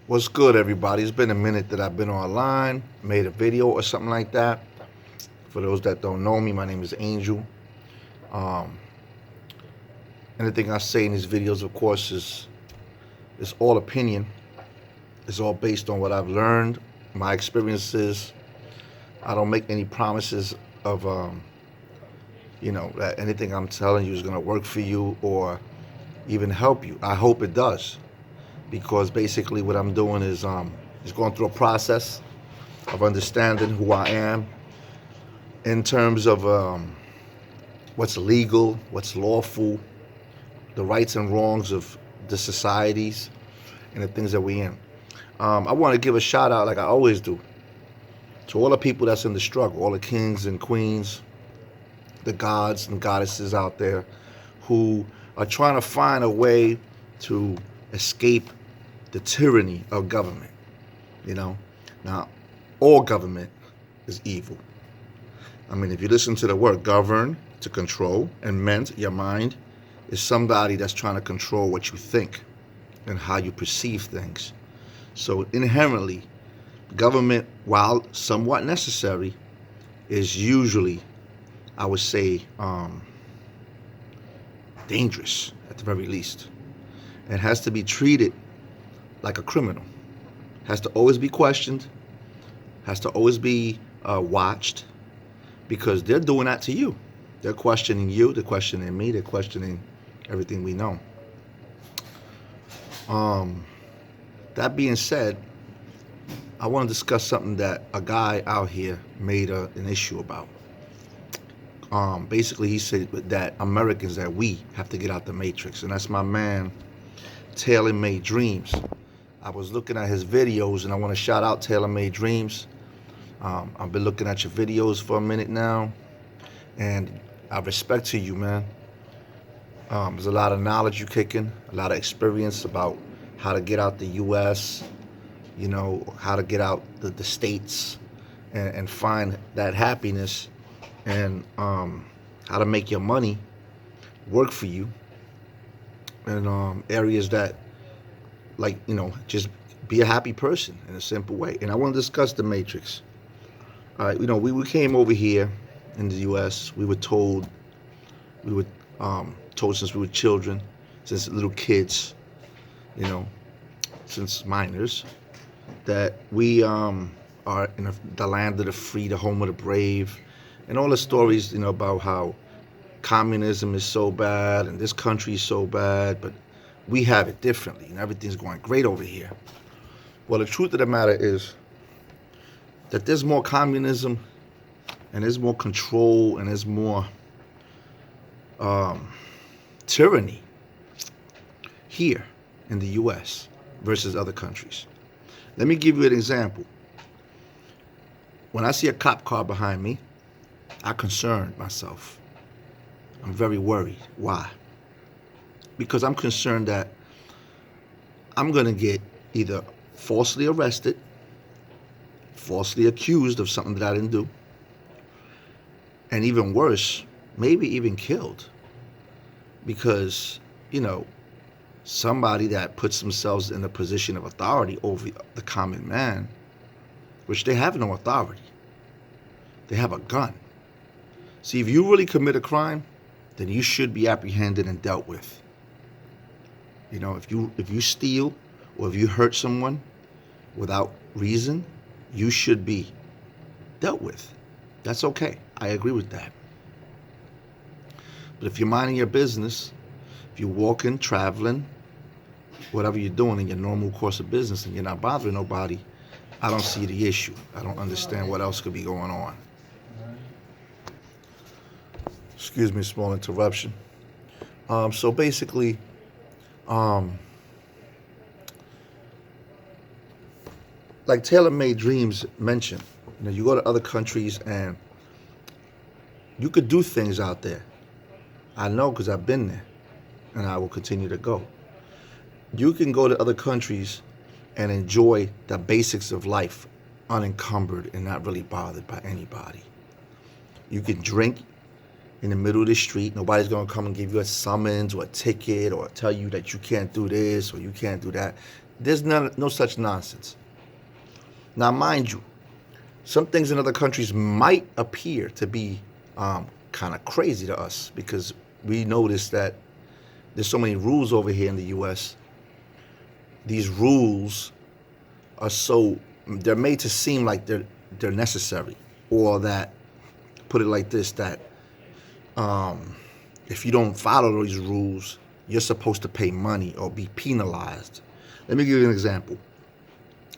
What's good, everybody? It's been a minute that I've been online, made a video or something like that. For those that don't know me, my name is Angel. Um, Anything I say in these videos, of course, is all opinion. It's all based on what I've learned, my experiences. I don't make any promises of, that anything I'm telling you is going to work for you or even help you. I hope it does, because basically what I'm doing is going through a process of understanding who I am in terms of what's legal, what's lawful, the rights and wrongs of the societies and the things that we in. I want to give a shout out, like I always do, to all the people that's in the struggle, all the kings and queens, the gods and goddesses out there who are trying to find a way to escape the tyranny of government. Now, all government is evil. I mean, if you listen to the word govern, to control, and ment, your mind, is somebody that's trying to control what you think and how you perceive things. So inherently, government, while somewhat necessary, is usually, I would say, dangerous at the very least. It has to be treated like a criminal. Has to always be questioned. Has to always be watched, because they're doing that to you. They're questioning you. They're questioning me. They're questioning everything we know. That being said, I want to discuss something that a guy out here made an issue about. Basically, he said that Americans, that we have to get out the matrix, and that's my man, Taylor Made Dreams. I was looking at his videos, and I want to shout out Taylor Made Dreams. I've been looking at your videos for a minute now, and I respect to you, man. There's a lot of knowledge you kicking, a lot of experience about how to get out the U.S., how to get out the states and find that happiness, and how to make your money work for you in areas that, just be a happy person in a simple way. And I want to discuss the matrix. All right, we came over here in the U.S. We were told since we were children, since little kids, since minors, that we are in the land of the free, the home of the brave, and all the stories, about how communism is so bad and this country is so bad, but we have it differently and everything's going great over here. Well, the truth of the matter is that there's more communism and there's more control and there's more tyranny here in the U.S. versus other countries. Let me give you an example. When I see a cop car behind me, I concern myself. I'm very worried. Why? Because I'm concerned that I'm going to get either falsely arrested, falsely accused of something that I didn't do, and even worse, maybe even killed. Because, somebody that puts themselves in a position of authority over the common man, which they have no authority. They have a gun. See, if you really commit a crime, then you should be apprehended and dealt with. If you steal or if you hurt someone without reason, you should be dealt with. That's okay. I agree with that. But if you're minding your business, if you're walking, traveling, whatever you're doing in your normal course of business and you're not bothering nobody, I don't see the issue. I don't understand what else could be going on. Excuse me, small interruption. So basically, like Taylor Made Dreams mentioned, you go to other countries and you could do things out there. I know, because I've been there and I will continue to go. You can go to other countries and enjoy the basics of life unencumbered and not really bothered by anybody. You can drink in the middle of the street. Nobody's going to come and give you a summons or a ticket or tell you that you can't do this or you can't do that. There's no such nonsense. Now, mind you, some things in other countries might appear to be kind of crazy to us because we notice that there's so many rules over here in the U.S. These rules are they're made to seem like they're necessary, or that, put it like this, that if you don't follow these rules, you're supposed to pay money or be penalized. Let me give you an example.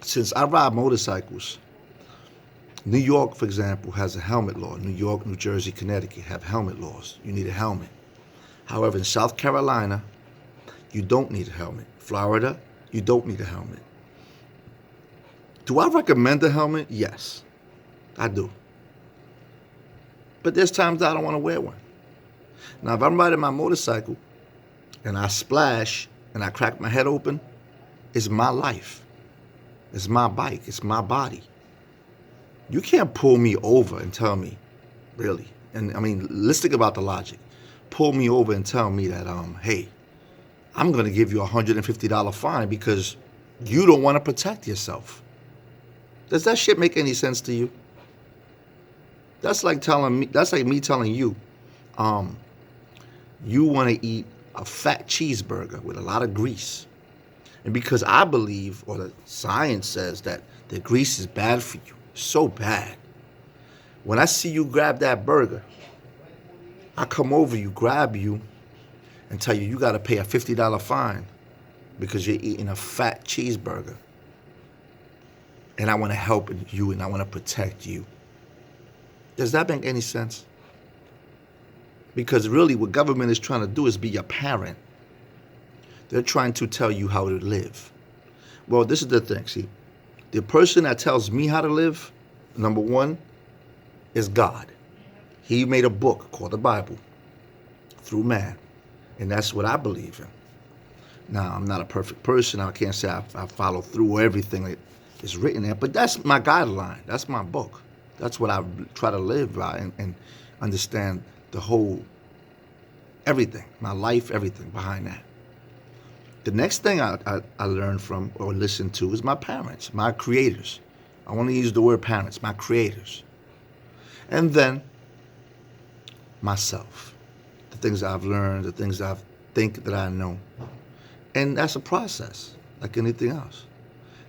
Since I ride motorcycles, New York, for example, has a helmet law. New York, New Jersey, Connecticut have helmet laws. You need a helmet. However, in South Carolina, you don't need a helmet. Florida, you don't need a helmet. Do I recommend a helmet? Yes, I do. But there's times I don't want to wear one. Now, if I'm riding my motorcycle and I splash and I crack my head open, it's my life. It's my bike. It's my body. You can't pull me over and tell me, really. And I mean, let's think about the logic. Pull me over and tell me that, hey, I'm going to give you a $150 fine because you don't want to protect yourself. Does that shit make any sense to you? That's like me telling you, you want to eat a fat cheeseburger with a lot of grease. And because I believe, or the science says, that the grease is bad for you, so bad. When I see you grab that burger, I come over you, grab you, and tell you got to pay a $50 fine because you're eating a fat cheeseburger. And I want to help you and I want to protect you. Does that make any sense? Because really what government is trying to do is be your parent. They're trying to tell you how to live. Well, this is the thing, see. The person that tells me how to live, number one, is God. He made a book called the Bible through man. And that's what I believe in. Now, I'm not a perfect person. I can't say I follow through everything that is written there, but that's my guideline. That's my book. That's what I try to live by and understand the whole, everything, my life, everything behind that. The next thing I learned from or listened to is my parents, my creators. I want to use the word parents, my creators. And then myself, the things I've learned, the things I think that I know. And that's a process, like anything else.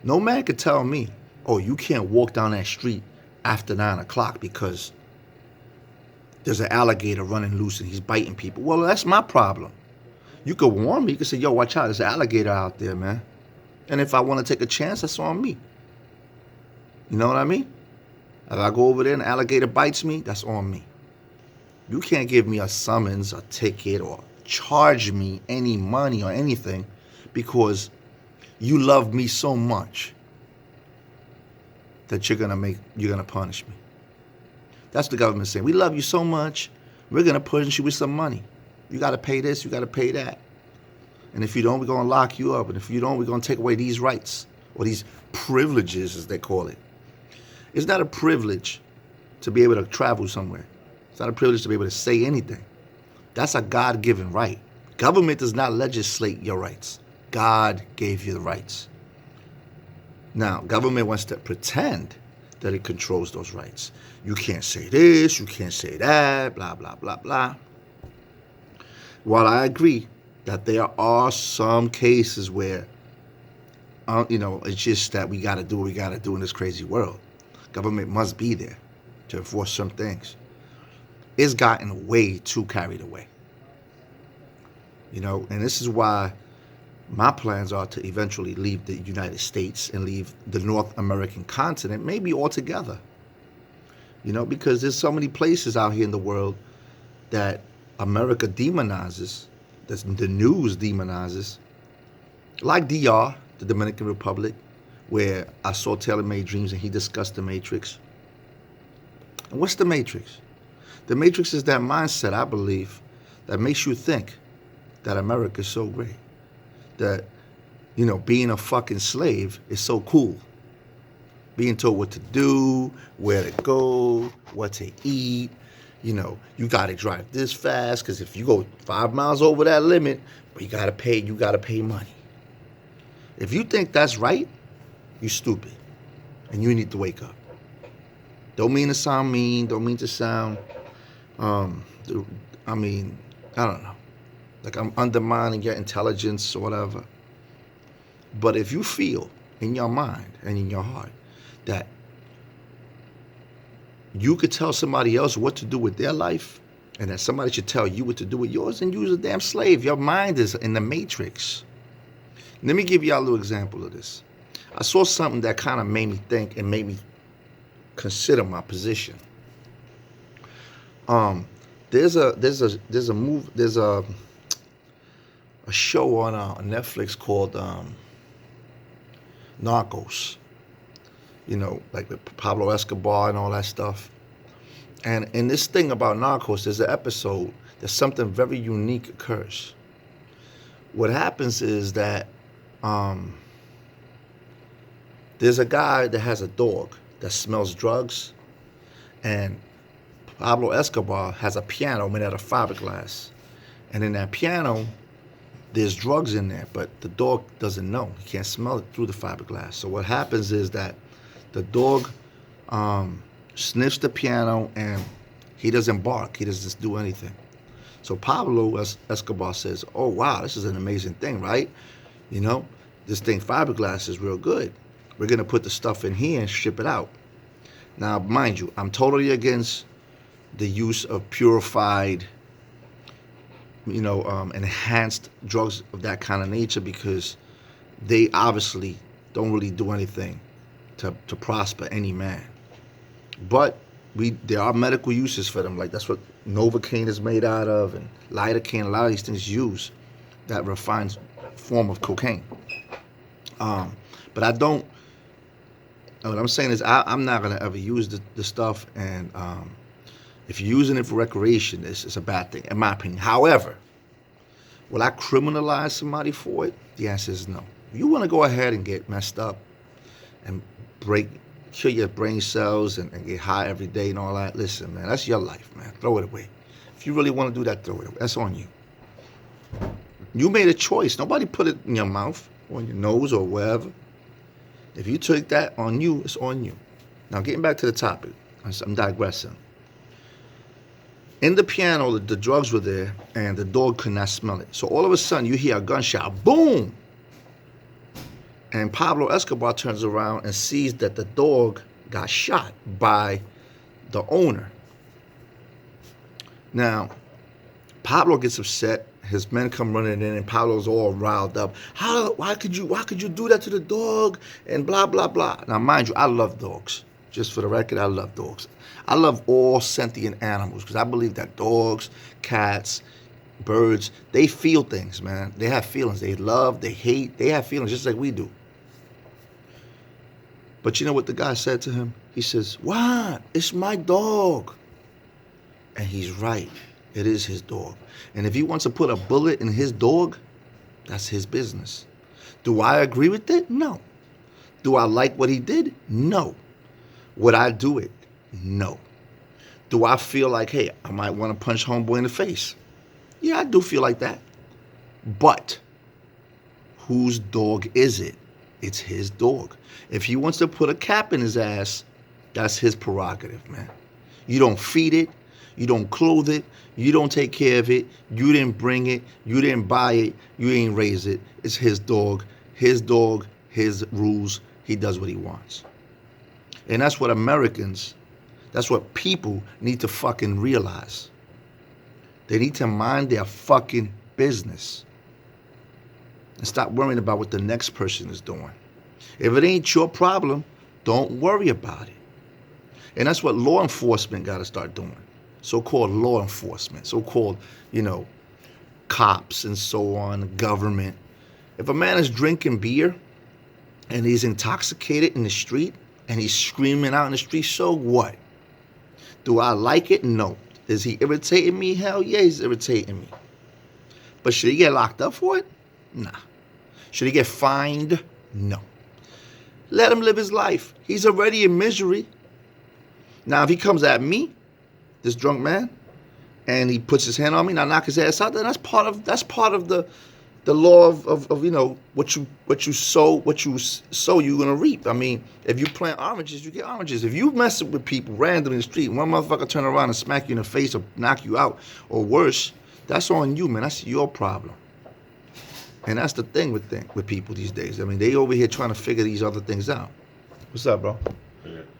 No man could tell me, oh, you can't walk down that street after 9 o'clock because there's an alligator running loose and he's biting people. Well, that's my problem. You could warn me. You could say, yo, watch out, there's an alligator out there, man. And if I want to take a chance, that's on me. You know what I mean? If I go over there and an alligator bites me, that's on me. You can't give me a summons, a ticket, or charge me any money or anything because you love me so much that you're gonna punish me. That's the government saying. We love you so much, we're gonna punish you with some money. You gotta pay this, you gotta pay that. And if you don't, we're gonna lock you up. And if you don't, we're gonna take away these rights, or these privileges, as they call it. It's not a privilege to be able to travel somewhere. It's not a privilege to be able to say anything. That's a God-given right. Government does not legislate your rights. God gave you the rights. Now, government wants to pretend that it controls those rights. You can't say this, you can't say that, blah, blah, blah, blah. While I agree that there are some cases where, it's just that we got to do what we got to do in this crazy world. Government must be there to enforce some things. It's gotten way too carried away. And this is why my plans are to eventually leave the United States and leave the North American continent, maybe altogether. Because there's so many places out here in the world that America demonizes, the news demonizes, like DR, the Dominican Republic, where I saw Taylor Made Dreams and he discussed the Matrix. And what's the Matrix? The Matrix is that mindset, I believe, that makes you think that America is so great. That, being a fucking slave is so cool. Being told what to do, where to go, what to eat. You got to drive this fast because if you go 5 miles over that limit, you got to pay money. If you think that's right, you're stupid. And you need to wake up. Don't mean to sound mean. Don't mean to sound, um, I mean, I don't know. Like I'm undermining your intelligence or whatever. But if you feel in your mind and in your heart that you could tell somebody else what to do with their life and that somebody should tell you what to do with yours, then you're a damn slave. Your mind is in the matrix. Let me give y'all a little example of this. I saw something that kind of made me think and made me consider my position. There's a show on Netflix called Narcos. You know, like with Pablo Escobar and all that stuff. And in this thing about Narcos, there's an episode that something very unique occurs. What happens is that there's a guy that has a dog that smells drugs, and Pablo Escobar has a piano made out of fiberglass. And in that piano, there's drugs in there, but the dog doesn't know. He can't smell it through the fiberglass. So what happens is that the dog sniffs the piano and he doesn't bark. He doesn't do anything. So Pablo Escobar says, oh, wow, this is an amazing thing, right? You know, this thing, fiberglass, is real good. We're going to put the stuff in here and ship it out. Now, mind you, I'm totally against the use of purified, enhanced drugs of that kind of nature, because they obviously don't really do anything to prosper any man. But there are medical uses for them. Like that's what Novocaine is made out of, and lidocaine. A lot of these things use that refined form of cocaine. But I don't. What I'm saying is I'm not gonna ever use the stuff, and if you're using it for recreation, it's a bad thing, in my opinion. However, will I criminalize somebody for it? The answer is no. If you want to go ahead and get messed up and kill your brain cells and get high every day and all that, listen, man, that's your life, man. Throw it away. If you really want to do that, throw it away. That's on you. You made a choice. Nobody put it in your mouth or in your nose or wherever. If you took that on you, it's on you. Now, getting back to the topic, I'm digressing. In the piano, the drugs were there, and the dog could not smell it. So all of a sudden, you hear a gunshot, boom! And Pablo Escobar turns around and sees that the dog got shot by the owner. Now, Pablo gets upset. His men come running in, and Pablo's all riled up. Why could you do that to the dog? And blah, blah, blah. Now, mind you, I love dogs. Just for the record, I love dogs. I love all sentient animals because I believe that dogs, cats, birds, they feel things, man. They have feelings. They love, they hate, they have feelings just like we do. But you know what the guy said to him? He says, "What? It's my dog." And he's right. It is his dog. And if he wants to put a bullet in his dog, that's his business. Do I agree with it? No. Do I like what he did? No. Would I do it? No. Do I feel like, hey, I might want to punch homeboy in the face? Yeah, I do feel like that. But whose dog is it? It's his dog. If he wants to put a cap in his ass, that's his prerogative, man. You don't feed it. You don't clothe it. You don't take care of it. You didn't bring it. You didn't buy it. You didn't raise it. It's his dog. His dog, his rules. He does what he wants. And that's what that's what people need to fucking realize. They need to mind their fucking business and stop worrying about what the next person is doing. If it ain't your problem, don't worry about it. And that's what law enforcement got to start doing. So-called law enforcement, so-called, cops and so on, government. If a man is drinking beer and he's intoxicated in the street and he's screaming out in the street, so what? Do I like it? No. Is he irritating me? Hell yeah, he's irritating me. But should he get locked up for it? Nah. Should he get fined? No. Let him live his life. He's already in misery. Now, if he comes at me, this drunk man, and he puts his hand on me and I knock his ass out, then that's part of the the law of what you sow, you're gonna reap. I mean, if you plant oranges, you get oranges. If you mess with people randomly in the street, one motherfucker turn around and smack you in the face or knock you out, or worse, that's on you, man. That's your problem. And that's the thing with people these days. I mean, they over here trying to figure these other things out. What's up, bro?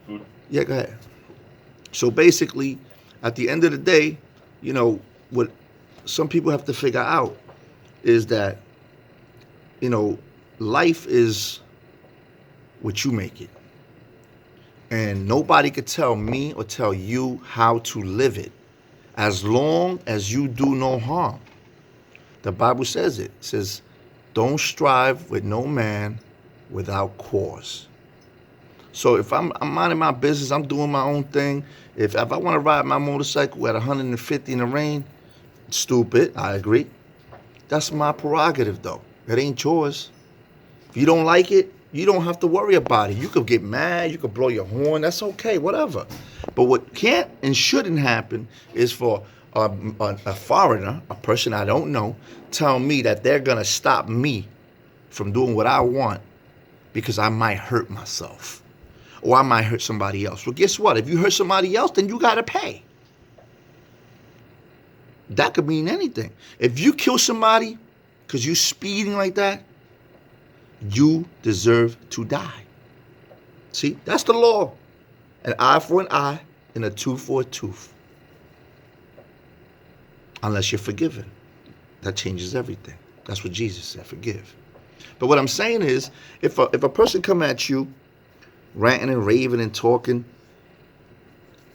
Food? Yeah, go ahead. So basically, at the end of the day, what some people have to figure out is that, life is what you make it. And nobody could tell me or tell you how to live it as long as you do no harm. The Bible says it. It says, don't strive with no man without cause. So if I'm minding my business, I'm doing my own thing. If I want to ride my motorcycle at 150 in the rain, stupid, I agree. That's my prerogative, though. It ain't yours. If you don't like it, you don't have to worry about it. You could get mad, you could blow your horn, that's okay, whatever. But what can't and shouldn't happen is for a foreigner, a person I don't know, tell me that they're going to stop me from doing what I want because I might hurt myself or I might hurt somebody else. Well, guess what? If you hurt somebody else, then you got to pay. That could mean anything. If you kill somebody because you speeding like that, you deserve to die. See, that's the law. An eye for an eye and a tooth for a tooth. Unless you're forgiven. That changes everything. That's what Jesus said, forgive. But what I'm saying is, if a person come at you, ranting and raving and talking,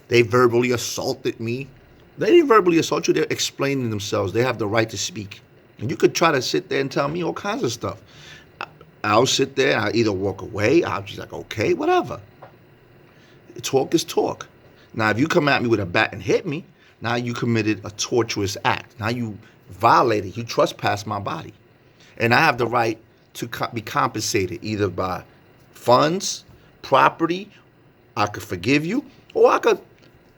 they verbally assaulted me. They didn't verbally assault you, they're explaining themselves. They have the right to speak. And you could try to sit there and tell me all kinds of stuff. I'll sit there, I'll either walk away, I'll just like, okay, whatever. Talk is talk. Now, if you come at me with a bat and hit me, now you committed a torturous act. Now you violated, you trespassed my body. And I have the right to be compensated either by funds, property, I could forgive you, or I could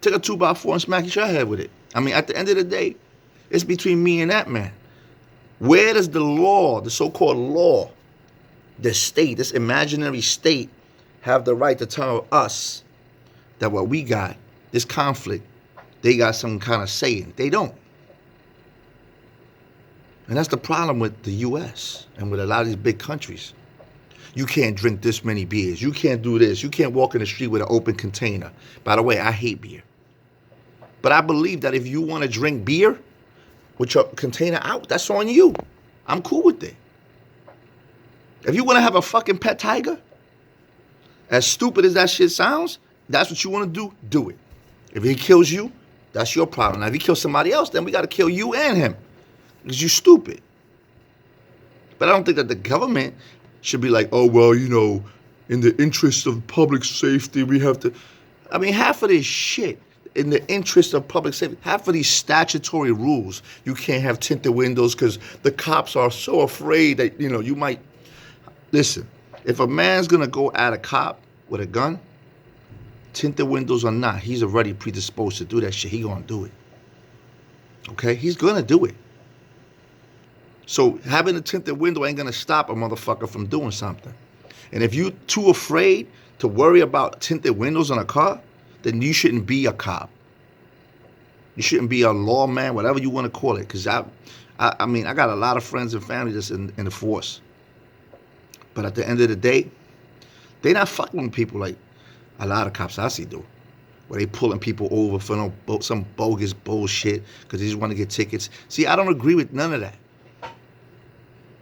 take a 2x4 and smack your head with it. I mean, at the end of the day, it's between me and that man. Where does the law, the so-called law, the state, this imaginary state, have the right to tell us that what we got, this conflict, they got some kind of say in it? They don't. And that's the problem with the U.S. and with a lot of these big countries. You can't drink this many beers. You can't do this. You can't walk in the street with an open container. By the way, I hate beer. But I believe that if you want to drink beer with your container out, that's on you. I'm cool with it. If you want to have a fucking pet tiger, as stupid as that shit sounds, that's what you want to do it. If he kills you, that's your problem. Now, if he kills somebody else, then we got to kill you and him because you're stupid. But I don't think that the government should be like, oh, well, in the interest of public safety, we have to. I mean, half of this shit, in the interest of public safety, half of these statutory rules, you can't have tinted windows because the cops are so afraid that, you might. Listen, if a man's going to go at a cop with a gun, tinted windows or not, he's already predisposed to do that shit. He going to do it. Okay? He's going to do it. So having a tinted window ain't going to stop a motherfucker from doing something. And if you're too afraid to worry about tinted windows on a car, then you shouldn't be a cop. You shouldn't be a lawman, whatever you want to call it. Because I got a lot of friends and family that's in the force. But at the end of the day, they not fucking with people like a lot of cops I see do. Where they pulling people over for some bogus bullshit because they just want to get tickets. See, I don't agree with none of that.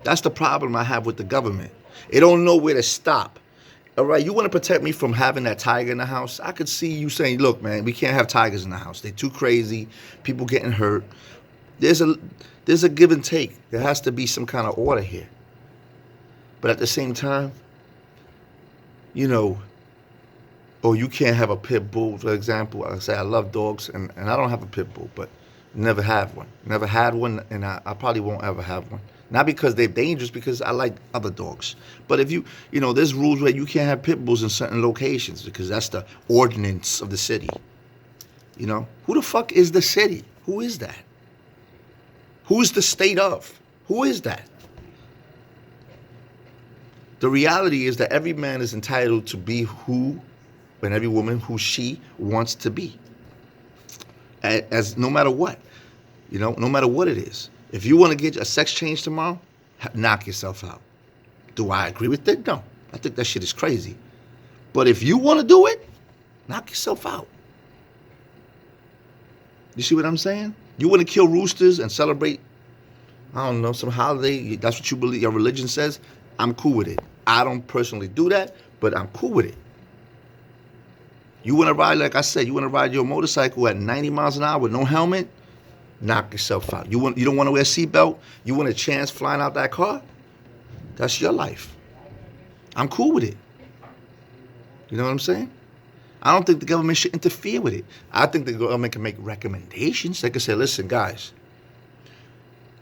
That's the problem I have with the government. They don't know where to stop. All right, you want to protect me from having that tiger in the house? I could see you saying, look, man, we can't have tigers in the house. They're too crazy. People getting hurt. There's a give and take. There has to be some kind of order here. But at the same time, you can't have a pit bull, for example. I say I love dogs, and I don't have a pit bull, but never have one. Never had one, and I probably won't ever have one. Not because they're dangerous, because I like other dogs. But if there's rules where you can't have pit bulls in certain locations because that's the ordinance of the city. Who the fuck is the city? Who is that? Who is the state of? Who is that? The reality is that every man is entitled to be who, and every woman who she wants to be. As no matter what, no matter what it is. If you want to get a sex change tomorrow, knock yourself out. Do I agree with it? No. I think that shit is crazy. But if you want to do it, knock yourself out. You see what I'm saying? You want to kill roosters and celebrate, I don't know, some holiday, that's what you believe, your religion says, I'm cool with it. I don't personally do that, but I'm cool with it. You want to ride, like I said, you want to ride your motorcycle at 90 miles an hour with no helmet, knock yourself out. You don't want to wear a seatbelt? You want a chance flying out that car? That's your life. I'm cool with it. You know what I'm saying? I don't think the government should interfere with it. I think the government can make recommendations. They can say, listen, guys,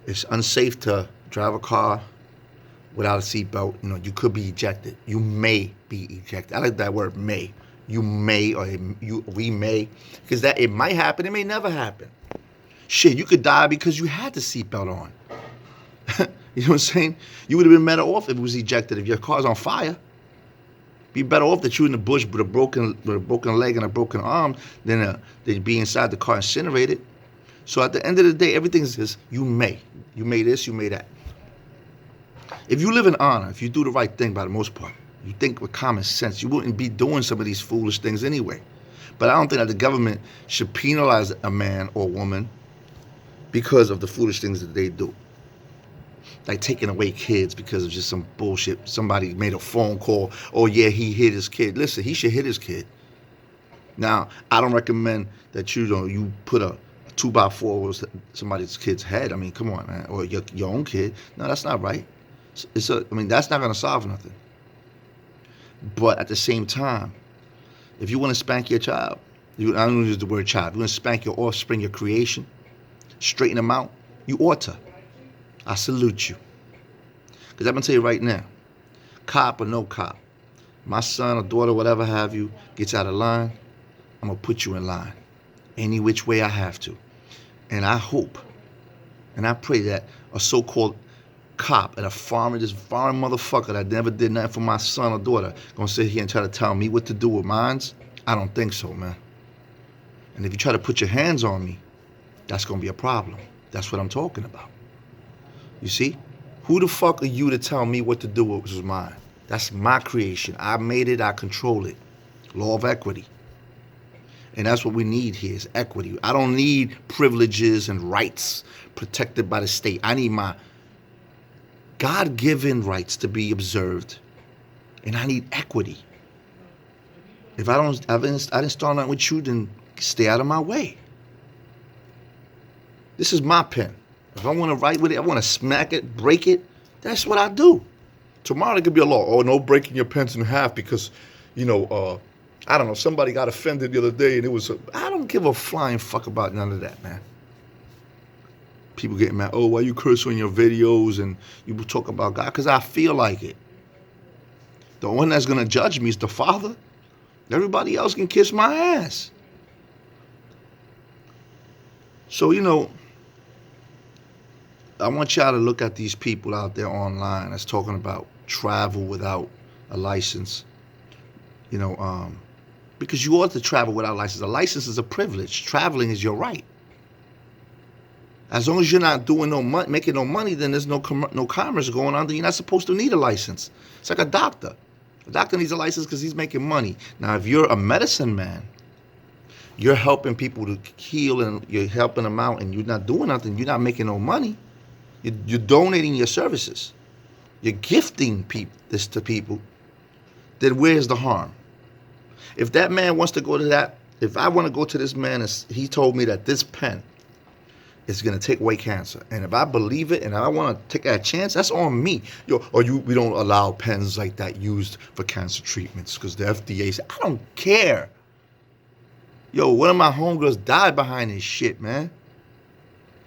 it's unsafe to drive a car without a seatbelt. You could be ejected. You may be ejected. I like that word, may. You may, or we may, because that it might happen. It may never happen. Shit, you could die because you had the seatbelt on. You know what I'm saying? You would have been better off if it was ejected. If your car's on fire, be better off that you in the bush with a broken leg and a broken arm than be inside the car incinerated. So at the end of the day, everything is this: you may this, you may that. If you live in honor, if you do the right thing, by the most part, you think with common sense, you wouldn't be doing some of these foolish things anyway. But I don't think that the government should penalize a man or woman because of the foolish things that they do. Like taking away kids because of just some bullshit. Somebody made a phone call. Oh, yeah, he hit his kid. Listen, he should hit his kid. Now, I don't recommend that you put a 2x4 over somebody's kid's head. I mean, come on, man. Or your own kid. No, that's not right. That's not going to solve nothing. But at the same time, if you want to spank your child, I don't use the word child. If you want to spank your offspring, your creation, straighten them out, you ought to. I salute you. Because I'm going to tell you right now, cop or no cop, my son or daughter, whatever have you, gets out of line, I'm going to put you in line. Any which way I have to. And I hope, and I pray that a so-called cop at this foreign motherfucker that never did nothing for my son or daughter going to sit here and try to tell me what to do with mines? I don't think so, man. And if you try to put your hands on me, that's going to be a problem. That's what I'm talking about. You see? Who the fuck are you to tell me what to do with mine? That's my creation. I made it. I control it. Law of equity. And that's what we need here is equity. I don't need privileges and rights protected by the state. I need my God-given rights to be observed. And I need equity. If I didn't start nothing with you, then stay out of my way. This is my pen. If I want to write with it, I want to smack it, break it, that's what I do. Tomorrow there could be a law. Oh, no breaking your pens in half because, I don't know, somebody got offended the other day and I don't give a flying fuck about none of that, man. People getting mad. Oh, why you curse on your videos and you talk about God? Because I feel like it. The one that's going to judge me is the Father. Everybody else can kiss my ass. So, I want y'all to look at these people out there online that's talking about travel without a license. Because you ought to travel without a license. A license is a privilege. Traveling is your right. As long as you're not doing making no money, then there's no commerce going on. Then you're not supposed to need a license. It's like a doctor. A doctor needs a license because he's making money. Now, if you're a medicine man, you're helping people to heal and you're helping them out, and you're not doing nothing. You're not making no money. You're donating your services. You're gifting this to people. Then where's the harm? If that man wants to go to that, if I want to go to this man and he told me that this pen is going to take away cancer, and if I believe it and I want to take that chance, that's on me. We don't allow pens like that used for cancer treatments because the FDA said, I don't care. One of my homegirls died behind this shit, man.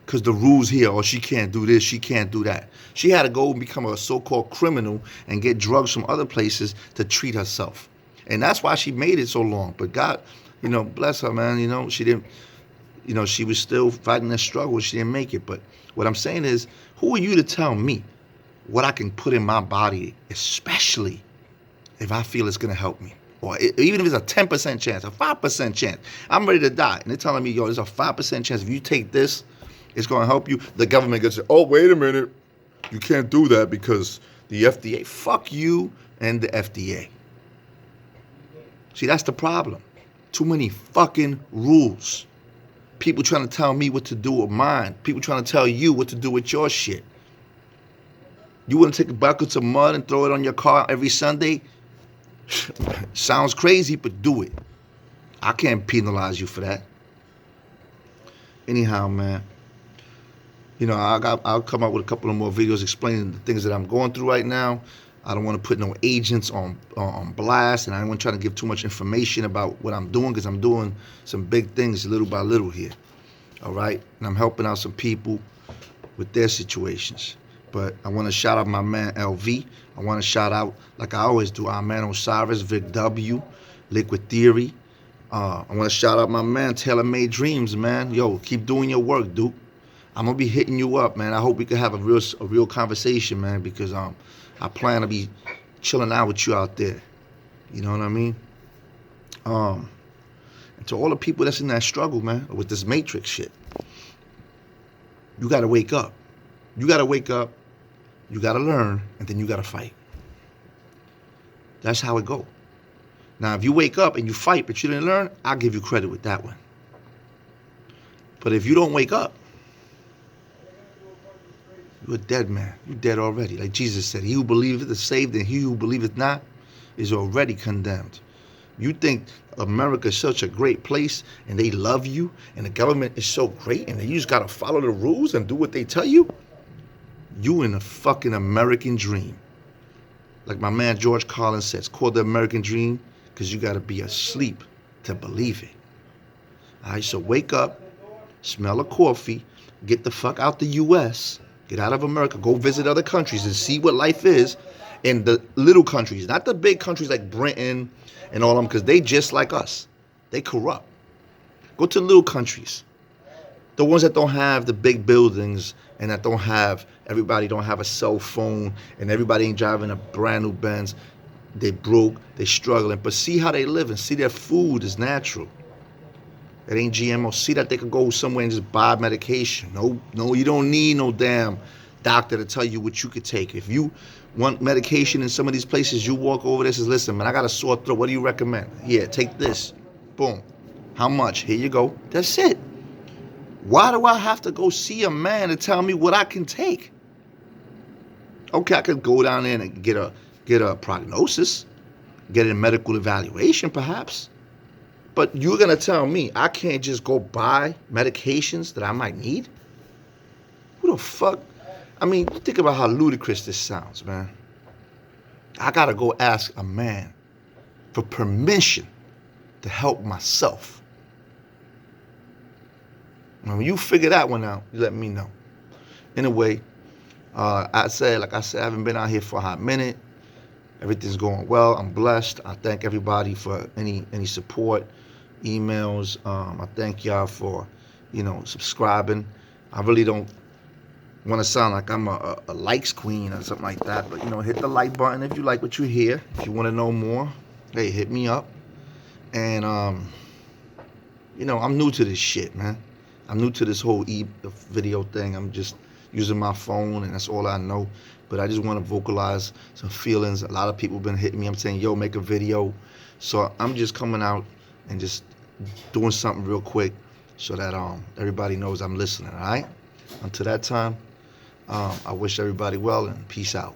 Because the rules here, she can't do this, she can't do that. She had to go and become a so-called criminal and get drugs from other places to treat herself. And that's why she made it so long. But God, bless her, man. She didn't, she was still fighting that struggle. She didn't make it. But what I'm saying is, who are you to tell me what I can put in my body, especially if I feel it's gonna help me. Or even if it's a 10% chance, a 5% chance. I'm ready to die. And they're telling me, yo, there's a 5% chance if you take this, it's gonna help you. The government gets it, oh, wait a minute. You can't do that because the FDA. Fuck you and the FDA. See, that's the problem. Too many fucking rules. People trying to tell me what to do with mine. People trying to tell you what to do with your shit. You want to take buckets of mud and throw it on your car every Sunday? Sounds crazy, but do it. I can't penalize you for that. Anyhow, man, you know, I'll come out with a couple of more videos explaining the things that I'm going through right now. I don't want to put no agents on blast, and I don't want to try to give too much information about what I'm doing, because I'm doing some big things little by little here. All right? And I'm helping out some people with their situations. But I want to shout out my man LV. I want to shout out, like I always do, our man Osiris, Vic W, Liquid Theory. I want to shout out my man Taylor Made Dreams, man. Yo, keep doing your work, Duke. I'm gonna be hitting you up, man. I hope we can have a real conversation, man, because I plan to be chilling out with you out there. You know what I mean? And to all the people that's in that struggle, man, with this Matrix shit, you gotta wake up. You gotta wake up. You gotta learn, and then you gotta fight. That's how it go. Now, if you wake up and you fight, but you didn't learn, I'll give you credit with that one. But if you don't wake up, you're a dead man. You're dead already. Like Jesus said, he who believeth is saved, and he who believeth not is already condemned. You think America is such a great place, and they love you, and the government is so great, and you just gotta follow the rules and do what they tell you? You in a fucking American dream. Like my man George Carlin says, it's called the American dream because you gotta be asleep to believe it. All right, so wake up, smell a coffee, get the fuck out the U.S., get out of America, go visit other countries and see what life is in the little countries, not the big countries like Britain and all them, because they just like us. They corrupt. Go to little countries. The ones that don't have the big buildings and that everybody don't have a cell phone and everybody ain't driving a brand new Benz. They broke, they struggling, but see how they live and see their food is natural. It ain't GMO. See that they could go somewhere and just buy medication. No, you don't need no damn doctor to tell you what you could take. If you want medication in some of these places, you walk over there and says, listen, man, I got a sore throat. What do you recommend? Yeah, take this. Boom. How much? Here you go. That's it. Why do I have to go see a man to tell me what I can take? Okay, I could go down there and get a prognosis, get a medical evaluation perhaps. But you're going to tell me I can't just go buy medications that I might need? Who the fuck? I mean, think about how ludicrous this sounds, man. I got to go ask a man for permission to help myself. When you figure that one out, you let me know. Anyway, like I said, I haven't been out here for a hot minute. Everything's going well. I'm blessed. I thank everybody for any support, emails. I thank y'all for, subscribing. I really don't want to sound like I'm a likes queen or something like that, but hit the like button if you like what you hear. If you want to know more, hey, hit me up. And I'm new to this shit, man. I'm new to this whole video thing. I'm just using my phone, and that's all I know. But I just want to vocalize some feelings. A lot of people have been hitting me. I'm saying, yo, make a video. So I'm just coming out and just doing something real quick so that everybody knows I'm listening, all right? Until that time, I wish everybody well, and peace out.